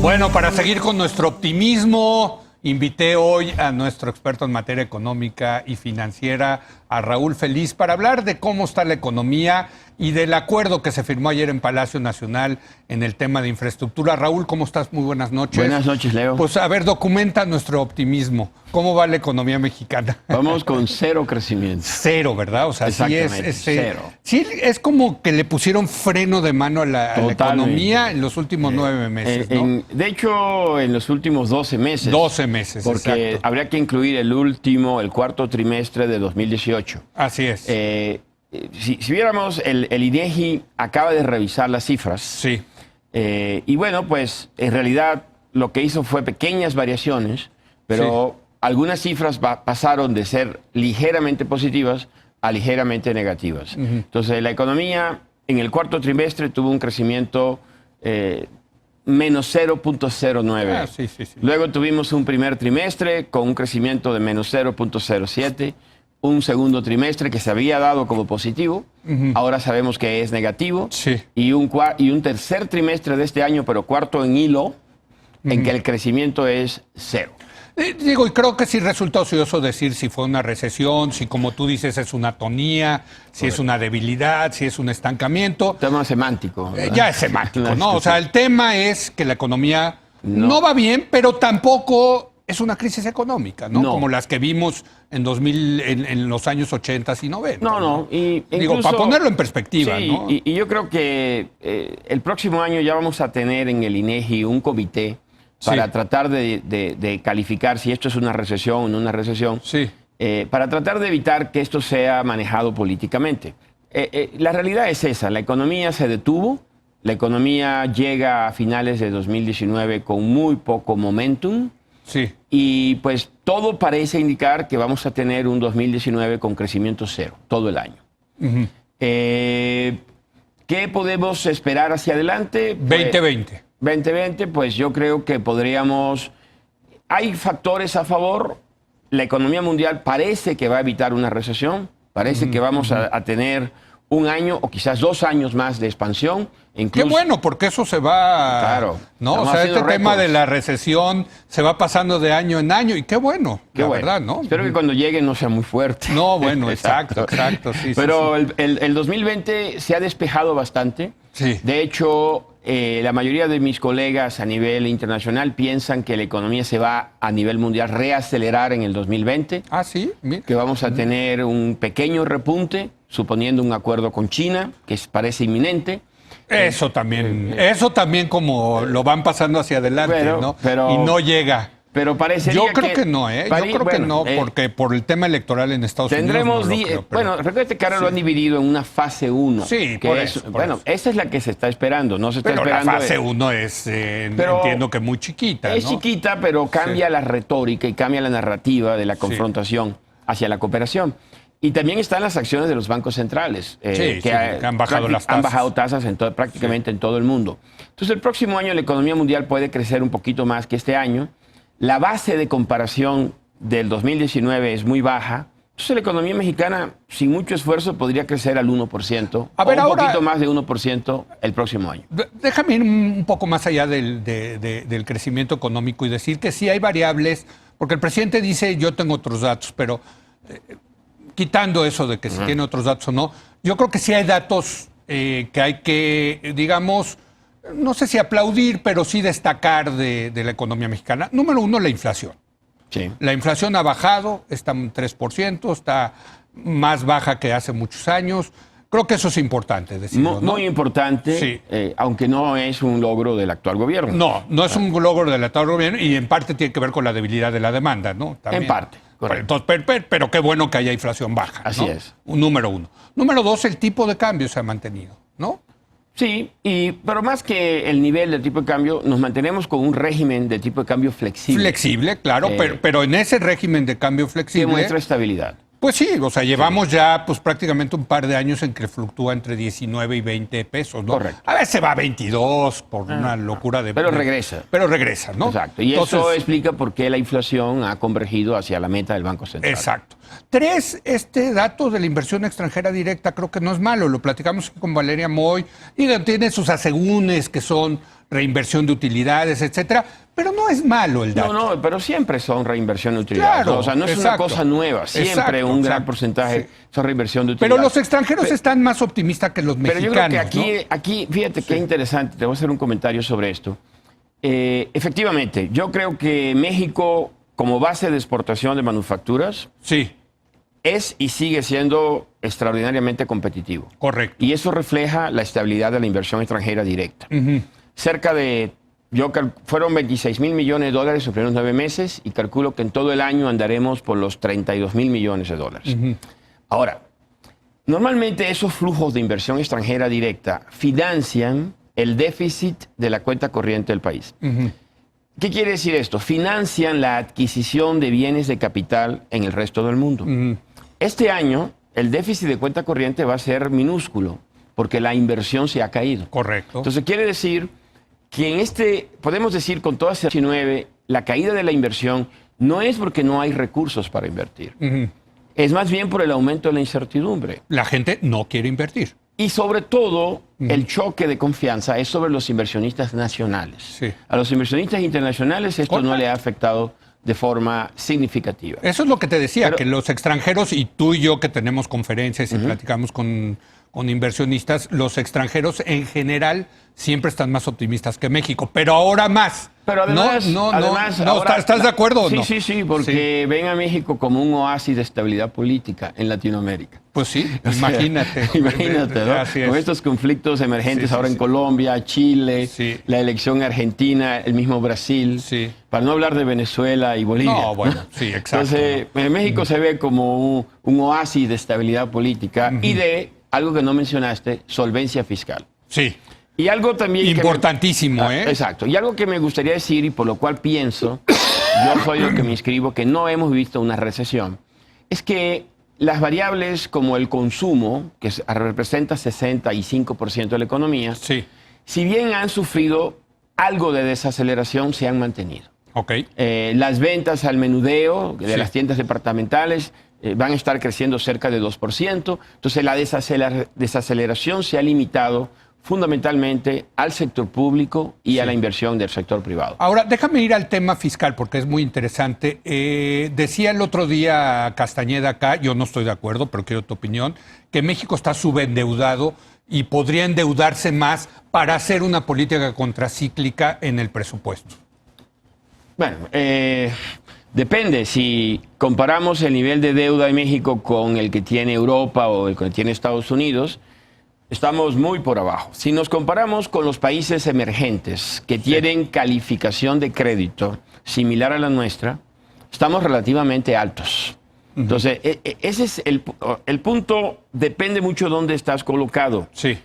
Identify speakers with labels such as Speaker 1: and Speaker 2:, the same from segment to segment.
Speaker 1: Bueno, para seguir con nuestro optimismo, invité hoy a nuestro experto en materia económica y financiera, a Raúl Feliz, para hablar de cómo está la economía y del acuerdo que se firmó ayer en Palacio Nacional en el tema de infraestructura. Raúl, ¿cómo estás? Muy buenas noches.
Speaker 2: Buenas noches, Leo.
Speaker 1: Pues a ver, documenta nuestro optimismo. ¿Cómo va la economía mexicana?
Speaker 2: Vamos con cero crecimiento.
Speaker 1: Cero, ¿verdad? O sea, sí
Speaker 2: Exactamente, cero.
Speaker 1: Sí, es como que le pusieron freno de mano a la economía en los últimos 9 meses, ¿no?
Speaker 2: De hecho, en los últimos 12 meses.
Speaker 1: 12 meses,
Speaker 2: porque
Speaker 1: exacto.
Speaker 2: habría que incluir el cuarto trimestre de 2018.
Speaker 1: Así es.
Speaker 2: Si viéramos, el INEGI acaba de revisar las cifras.
Speaker 1: Sí.
Speaker 2: Y bueno, pues en realidad lo que hizo fue pequeñas variaciones, pero algunas cifras pasaron de ser ligeramente positivas a ligeramente negativas. Entonces, la economía en el cuarto trimestre tuvo un crecimiento menos 0.09.
Speaker 1: Sí.
Speaker 2: Luego tuvimos un primer trimestre con un crecimiento de menos 0.07. Un segundo trimestre que se había dado como positivo, ahora sabemos que es negativo, y un tercer trimestre de este año, pero cuarto en hilo, en que el crecimiento es cero.
Speaker 1: Digo, y creo que sí resulta ocioso decir si fue una recesión, si como tú dices es una atonía, si es una debilidad, si es un estancamiento.
Speaker 2: Tema semántico.
Speaker 1: Ya es semántico, ¿no? O sea, el tema es que la economía no va bien, pero tampoco es una crisis económica, ¿no? Como las que vimos en los años 80 y 90.
Speaker 2: No.
Speaker 1: Digo,
Speaker 2: incluso,
Speaker 1: para ponerlo en perspectiva,
Speaker 2: sí,
Speaker 1: ¿no?
Speaker 2: Y yo creo que el próximo año ya vamos a tener en el INEGI un comité para tratar de calificar si esto es una recesión o no una recesión, para tratar de evitar que esto sea manejado políticamente. La realidad es esa, la economía se detuvo, la economía llega a finales de 2019 con muy poco momentum, y pues todo parece indicar que vamos a tener un 2019 con crecimiento cero, todo el año. ¿Qué podemos esperar hacia adelante? 2020, pues yo creo que podríamos... Hay factores a favor. La economía mundial parece que va a evitar una recesión. Parece que vamos a tener un año o quizás 2 años más de expansión. Incluso,
Speaker 1: qué bueno, porque eso se va...
Speaker 2: Claro.
Speaker 1: ¿no? O sea, este tema de la recesión se va pasando de año en año y qué bueno, verdad, ¿no?
Speaker 2: Espero que cuando llegue no sea muy fuerte.
Speaker 1: No, bueno, exacto. Sí,
Speaker 2: pero el 2020 se ha despejado bastante. De hecho, la mayoría de mis colegas a nivel internacional piensan que la economía se va a nivel mundial reacelerar en el 2020.
Speaker 1: Ah, sí. Mira.
Speaker 2: Que vamos a tener un pequeño repunte, suponiendo un acuerdo con China, que parece inminente.
Speaker 1: Eso también como lo van pasando hacia adelante, ¿no? Y no llega.
Speaker 2: Pero parece
Speaker 1: Yo creo que no, ¿eh? Yo creo que no, porque por el tema electoral en Estados Unidos no lo creo,
Speaker 2: Bueno, recuerda que ahora lo han dividido en una fase 1.
Speaker 1: Sí,
Speaker 2: por eso. Esa es la que se está esperando. No se está esperando.
Speaker 1: La fase 1 es, entiendo que muy chiquita,
Speaker 2: Es chiquita, pero cambia la retórica y cambia la narrativa de la confrontación hacia la cooperación. Y también están las acciones de los bancos centrales, que
Speaker 1: han bajado las tasas.
Speaker 2: Han bajado tasas prácticamente en todo el mundo. Entonces, el próximo año la economía mundial puede crecer un poquito más que este año. La base de comparación del 2019 es muy baja. Entonces, la economía mexicana, sin mucho esfuerzo, podría crecer al 1%, un poquito más de 1% el próximo año.
Speaker 1: Déjame ir un poco más allá del crecimiento económico y decir que sí hay variables, porque el presidente dice, yo tengo otros datos, pero... quitando eso de que si tiene otros datos o no, yo creo que sí hay datos que hay que, digamos, no sé si aplaudir, pero sí destacar de la economía mexicana. Número 1, la inflación. La inflación ha bajado, está en 3%, está más baja que hace muchos años. Creo que eso es importante decirlo, ¿no?
Speaker 2: Muy importante, aunque no es un logro del actual gobierno.
Speaker 1: No es un logro del actual gobierno y en parte tiene que ver con la debilidad de la demanda, ¿no? También.
Speaker 2: En parte.
Speaker 1: Entonces, pero qué bueno que haya inflación baja.
Speaker 2: Así es.
Speaker 1: Número 1. Número 2, el tipo de cambio se ha mantenido, ¿no?
Speaker 2: Sí, pero más que el nivel del tipo de cambio, nos mantenemos con un régimen de tipo de cambio flexible.
Speaker 1: Flexible, claro, pero en ese régimen de cambio flexible...
Speaker 2: Que muestra estabilidad.
Speaker 1: Pues sí, o sea, llevamos ya pues prácticamente un par de años en que fluctúa entre 19 y 20 pesos, ¿no?
Speaker 2: Correcto.
Speaker 1: A veces va a 22 por una locura de...
Speaker 2: Pero regresa.
Speaker 1: Pero regresa, ¿no?
Speaker 2: Exacto. Y
Speaker 1: entonces,
Speaker 2: eso explica por qué la inflación ha convergido hacia la meta del Banco Central.
Speaker 1: Exacto. 3, este dato de la inversión extranjera directa creo que no es malo. Lo platicamos con Valeria Moy. Digan, tiene sus asegúnes que son reinversión de utilidades, etcétera. Pero no es malo el dato.
Speaker 2: No, pero siempre son reinversión de utilidades.
Speaker 1: Claro,
Speaker 2: ¿no? O sea, no es una cosa nueva. Siempre un gran porcentaje son reinversión de utilidades.
Speaker 1: Pero los extranjeros están más optimistas que los mexicanos.
Speaker 2: Pero yo creo que
Speaker 1: ¿no?
Speaker 2: aquí fíjate qué interesante. Te voy a hacer un comentario sobre esto. Efectivamente, yo creo que México, como base de exportación de manufacturas,
Speaker 1: sí,
Speaker 2: es y sigue siendo extraordinariamente competitivo.
Speaker 1: Correcto.
Speaker 2: Y eso refleja la estabilidad de la inversión extranjera directa. Cerca de, fueron 26 mil millones de dólares los primeros 9 meses y calculo que en todo el año andaremos por los 32 mil millones de dólares. Ahora, normalmente esos flujos de inversión extranjera directa financian el déficit de la cuenta corriente del país. ¿Qué quiere decir esto? Financian la adquisición de bienes de capital en el resto del mundo. Este año, el déficit de cuenta corriente va a ser minúsculo porque la inversión se ha caído.
Speaker 1: Correcto.
Speaker 2: Entonces, quiere decir que podemos decir con toda certeza, la caída de la inversión no es porque no hay recursos para invertir. Es más bien por el aumento de la incertidumbre.
Speaker 1: La gente no quiere invertir.
Speaker 2: Y sobre todo, el choque de confianza es sobre los inversionistas nacionales.
Speaker 1: Sí.
Speaker 2: A los inversionistas internacionales esto no le ha afectado de forma significativa.
Speaker 1: Eso es lo que te decía, que los extranjeros, y tú y yo que tenemos conferencias y platicamos con inversionistas, los extranjeros en general siempre están más optimistas que México, pero ahora más.
Speaker 2: Pero además,
Speaker 1: ¿estás de acuerdo o no?
Speaker 2: Sí, porque ven a México como un oasis de estabilidad política en Latinoamérica.
Speaker 1: Pues sí, imagínate.
Speaker 2: Imagínate, ¿no? Con estos conflictos emergentes ahora en Colombia, Chile, la elección en Argentina, el mismo Brasil, para no hablar de Venezuela y Bolivia.
Speaker 1: No, bueno, sí, exacto.
Speaker 2: Entonces, México se ve como un oasis de estabilidad política y de, algo que no mencionaste, solvencia fiscal.
Speaker 1: Sí.
Speaker 2: Y algo también...
Speaker 1: Importantísimo, ¿eh?
Speaker 2: Exacto. Y algo que me gustaría decir, y por lo cual pienso, yo soy el que me inscribo, que no hemos visto una recesión, es que las variables como el consumo, que representa 65% de la economía, si bien han sufrido algo de desaceleración, se han mantenido.
Speaker 1: Okay.
Speaker 2: Las ventas al menudeo de las tiendas departamentales van a estar creciendo cerca de 2%. Entonces la desaceleración se ha limitado fundamentalmente al sector público y a la inversión del sector privado. Ahora,
Speaker 1: déjame ir al tema fiscal porque es muy interesante. Decía el otro día Castañeda acá, yo no estoy de acuerdo, pero quiero tu opinión, que México está subendeudado y podría endeudarse más para hacer una política contracíclica en el presupuesto.
Speaker 2: Bueno, depende. Si comparamos el nivel de deuda de México con el que tiene Europa o el que tiene Estados Unidos, estamos muy por abajo. Si nos comparamos con los países emergentes que tienen calificación de crédito similar a la nuestra, estamos relativamente altos. Entonces, ese es el punto, depende mucho de dónde estás colocado.
Speaker 1: Sí.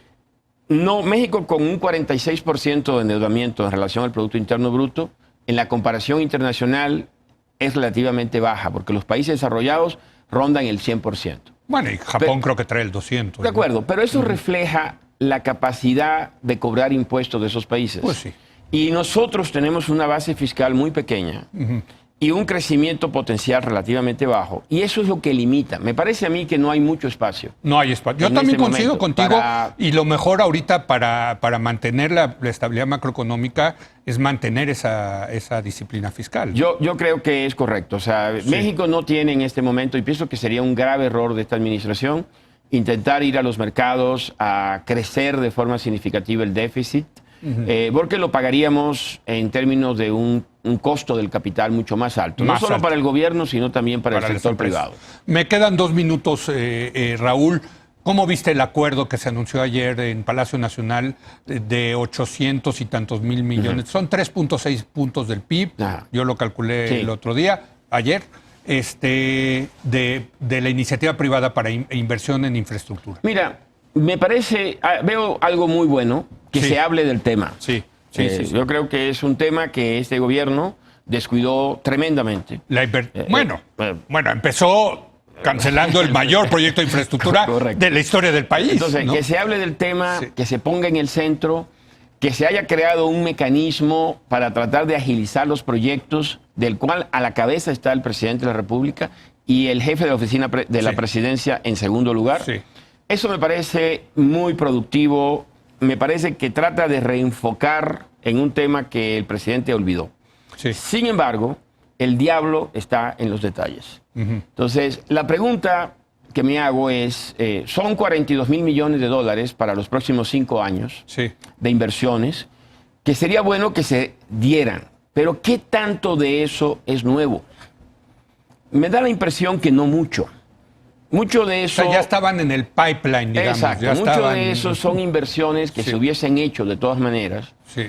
Speaker 2: No, México con un 46% de endeudamiento en relación al Producto Interno Bruto, en la comparación internacional es relativamente baja, porque los países desarrollados rondan el 100%.
Speaker 1: Bueno, y Japón creo que trae el 200.
Speaker 2: De acuerdo, pero eso refleja la capacidad de cobrar impuestos de esos países.
Speaker 1: Pues sí.
Speaker 2: Y nosotros tenemos una base fiscal muy pequeña y un crecimiento potencial relativamente bajo. Y eso es lo que limita. Me parece a mí que no hay mucho espacio.
Speaker 1: No hay espacio. Yo también coincido contigo. Y lo mejor ahorita para mantener la estabilidad macroeconómica es mantener esa disciplina fiscal.
Speaker 2: Yo creo que es correcto. O sea, México no tiene en este momento, y pienso que sería un grave error de esta administración, intentar ir a los mercados a crecer de forma significativa el déficit, porque lo pagaríamos en términos de un costo del capital mucho más alto. No solo para el gobierno, sino también para el sector privado.
Speaker 1: Me quedan 2 minutos, Raúl. ¿Cómo viste el acuerdo que se anunció ayer en Palacio Nacional de 800 y tantos mil millones? Son 3.6 puntos del PIB. Yo lo calculé el otro día, ayer, de la iniciativa privada para inversión en infraestructura.
Speaker 2: Mira, me parece, veo algo muy bueno que se hable del tema. Yo creo que es un tema que este gobierno descuidó tremendamente.
Speaker 1: Bueno, empezó cancelando el mayor proyecto de infraestructura de la historia del país.
Speaker 2: Entonces,
Speaker 1: ¿no?
Speaker 2: que se hable del tema, que se ponga en el centro, que se haya creado un mecanismo para tratar de agilizar los proyectos, del cual a la cabeza está el presidente de la República y el jefe de la oficina de la presidencia en segundo lugar.
Speaker 1: Sí.
Speaker 2: Eso me parece muy productivo, me parece que trata de reenfocar en un tema que el presidente olvidó.
Speaker 1: Sí.
Speaker 2: Sin embargo, el diablo está en los detalles. Entonces, la pregunta que me hago es, son 42 mil millones de dólares para los próximos 5 años de inversiones, que sería bueno que se dieran, pero ¿qué tanto de eso es nuevo? Me da la impresión que no mucho. Mucho de eso...
Speaker 1: O sea, ya estaban en el pipeline, digamos.
Speaker 2: Exacto,
Speaker 1: ya
Speaker 2: mucho
Speaker 1: estaban...
Speaker 2: de eso son inversiones que se hubiesen hecho de todas maneras.
Speaker 1: Sí.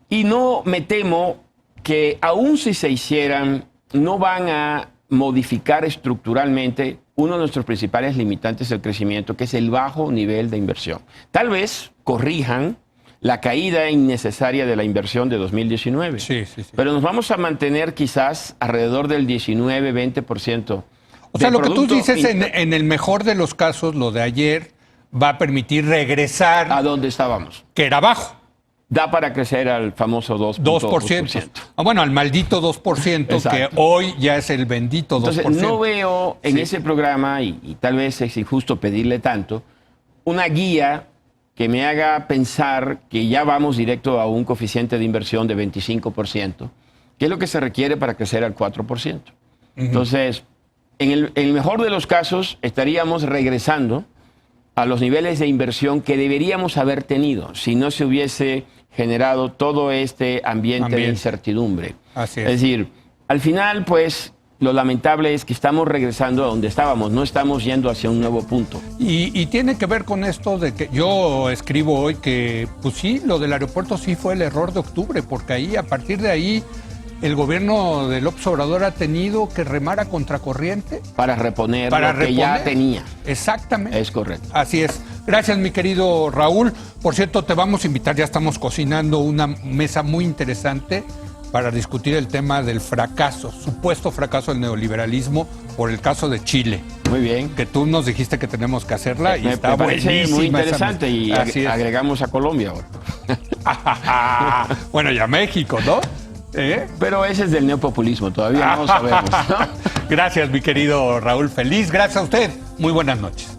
Speaker 2: Y no me temo que aun si se hicieran, no van a modificar estructuralmente uno de nuestros principales limitantes del crecimiento, que es el bajo nivel de inversión. Tal vez corrijan la caída innecesaria de la inversión de 2019.
Speaker 1: Sí.
Speaker 2: Pero nos vamos a mantener quizás alrededor del 19-20%.
Speaker 1: O sea, lo que tú dices en el mejor de los casos, lo de ayer, va a permitir regresar...
Speaker 2: ¿A dónde estábamos?
Speaker 1: Que era bajo.
Speaker 2: Da para crecer al famoso 2%.
Speaker 1: Bueno, al maldito 2%, exacto, que hoy ya es el bendito 2%.
Speaker 2: Entonces, no veo en ese programa, y tal vez es injusto pedirle tanto, una guía que me haga pensar que ya vamos directo a un coeficiente de inversión de 25%, que es lo que se requiere para crecer al 4%. Entonces, en el mejor de los casos, estaríamos regresando a los niveles de inversión que deberíamos haber tenido si no se hubiese generado todo este ambiente de incertidumbre.
Speaker 1: Así es.
Speaker 2: Es decir, al final, pues, lo lamentable es que estamos regresando a donde estábamos, no estamos yendo hacia un nuevo punto.
Speaker 1: Y tiene que ver con esto de que yo escribo hoy que, pues sí, lo del aeropuerto sí fue el error de octubre, porque ahí, a partir de ahí, el gobierno de López Obrador ha tenido que remar a contracorriente.
Speaker 2: Para reponer lo que ya tenía.
Speaker 1: Exactamente.
Speaker 2: Es correcto.
Speaker 1: Así es. Gracias, mi querido Raúl. Por cierto, te vamos a invitar, ya estamos cocinando una mesa muy interesante para discutir el tema del fracaso, supuesto fracaso del neoliberalismo por el caso de Chile.
Speaker 2: Muy bien.
Speaker 1: Que tú nos dijiste que tenemos que hacerla y está
Speaker 2: parece muy interesante y agregamos a Colombia
Speaker 1: ahora. Bueno, y a México, ¿no?
Speaker 2: Pero ese es del neopopulismo, todavía no sabemos, ¿no?
Speaker 1: Gracias, mi querido Raúl. Feliz, gracias a usted. Muy buenas noches.